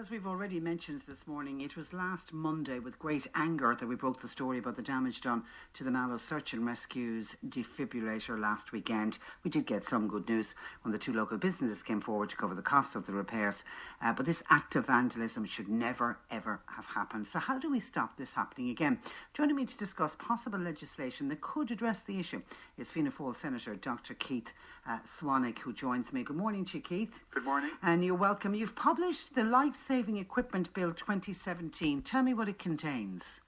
As we've already mentioned this morning, it was last Monday with great anger that we broke the story about the damage done to the Mallow Search and Rescue's defibrillator last weekend. We did get some good news when the two local businesses came forward to cover the cost of the repairs. But this act of vandalism should never, ever have happened. So how do we stop this happening again? Joining me to discuss possible legislation that could address the issue is Fianna Fáil Senator Dr. Keith Swanick, who joins me. Good morning to you, Keith. Good morning. And you're welcome. You've published the Life-Saving Equipment Bill 2017. Tell me what it contains.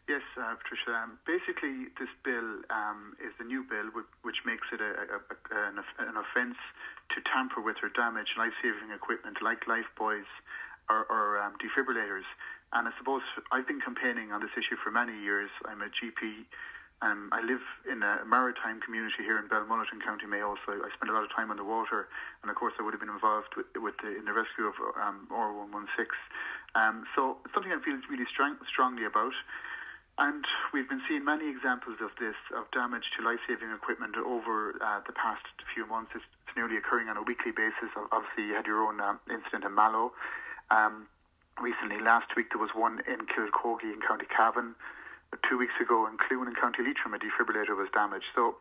Yes, Patricia. Basically, this bill is the new bill which makes it an offence to tamper with or damage life-saving equipment like lifebuoys or defibrillators. And I suppose I've been campaigning on this issue for many years. I'm a GP. I live in a maritime community here in Belmullet in County Mayo, so I spend a lot of time on the water, and of course I would have been involved in the rescue of R116. So it's something I feel really strongly about, and we've been seeing many examples of this, of damage to life-saving equipment over the past few months. It's nearly occurring on a weekly basis. Obviously you had your own incident in Mallow. Recently, last week, there was one in Kilcogie in County Cavan. 2 weeks ago in Clune in County Leitrim, a defibrillator was damaged. So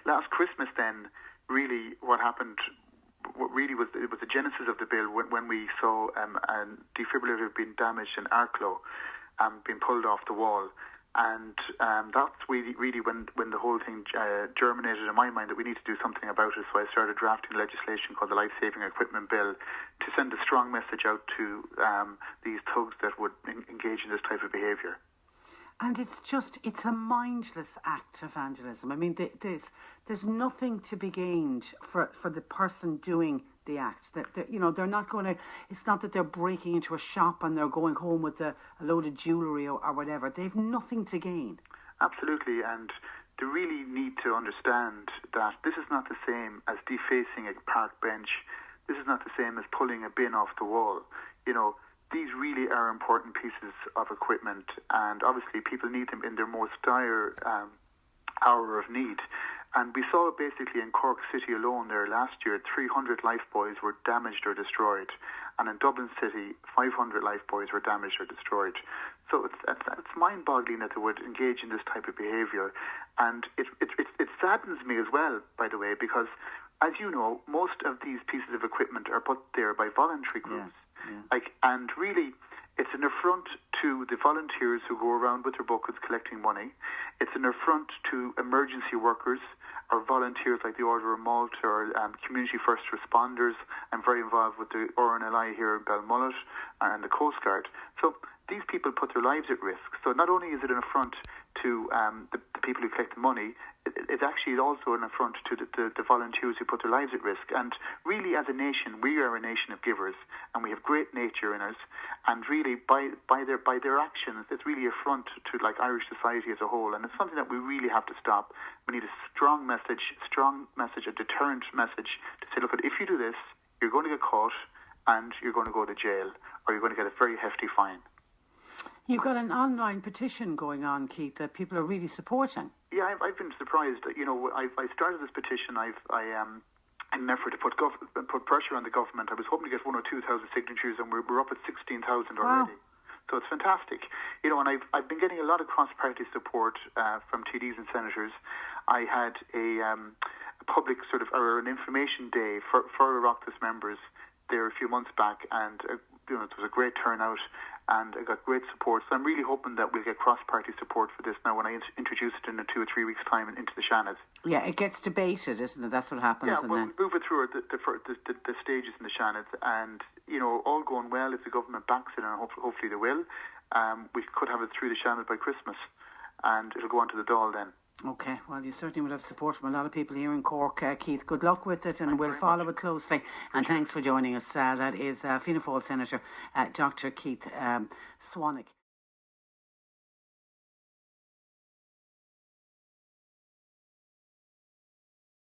last Christmas then, really what happened, it was the genesis of the bill when we saw a defibrillator being damaged in Arklow, being pulled off the wall. And that's really when the whole thing germinated in my mind that we need to do something about it. So I started drafting legislation called the Life-Saving Equipment Bill to send a strong message out to these thugs that would engage in this type of behaviour. And it's a mindless act of vandalism. I mean, there's nothing to be gained for the person doing the act. They're not going to, it's not that they're breaking into a shop and they're going home with a load of jewellery or whatever. They've nothing to gain. Absolutely, and they really need to understand that this is not the same as defacing a park bench. This is not the same as pulling a bin off the wall. These really are important pieces of equipment, and obviously people need them in their most dire hour of need. And we saw basically in Cork City alone there last year, 300 lifebuoys were damaged or destroyed. And in Dublin City, 500 lifebuoys were damaged or destroyed. So it's mind-boggling that they would engage in this type of behaviour. And it saddens me as well, by the way, because, as you know, most of these pieces of equipment are put there by voluntary groups. Yeah. And really, it's an affront to the volunteers who go around with their buckets collecting money. It's an affront to emergency workers or volunteers like the Order of Malta or community first responders. I'm very involved with the RNLI here in Belmullet and the Coast Guard. So these people put their lives at risk. So not only is it an affront to the people who collect the money, it's actually also an affront to the volunteers who put their lives at risk. And really, as a nation, we are a nation of givers, and we have great nature in us. And really, by their actions, it's really an affront to Irish society as a whole. And it's something that we really have to stop. We need a strong message, a deterrent message to say, look, if you do this, you're going to get caught, and you're going to go to jail, or you're going to get a very hefty fine. You've got an online petition going on, Keith, that people are really supporting. Yeah, I've been surprised. I started this petition. In an effort to put pressure on the government. I was hoping to get 1,000 or 2,000 signatures, and we're up at 16,000 already. Wow. So it's fantastic. And I've been getting a lot of cross-party support from TDs and senators. I had a public an information day for Oireachtas members there a few months back, and it was a great turnout. And I got great support. So I'm really hoping that we'll get cross-party support for this now when I introduce it in 2 or 3 weeks' time into the Shannon. Yeah, it gets debated, isn't it? That's what happens. Yeah, we'll move it through the stages in the Shannon. And, all going well, if the government backs it, and hopefully they will, we could have it through the Shannon by Christmas. And it'll go on to the Dáil then. Okay, well, you certainly would have support from a lot of people here in Cork, Keith. Good luck with it, and we'll follow it closely. And thanks for joining us. That is Fianna Fáil Senator Dr. Keith Swanick.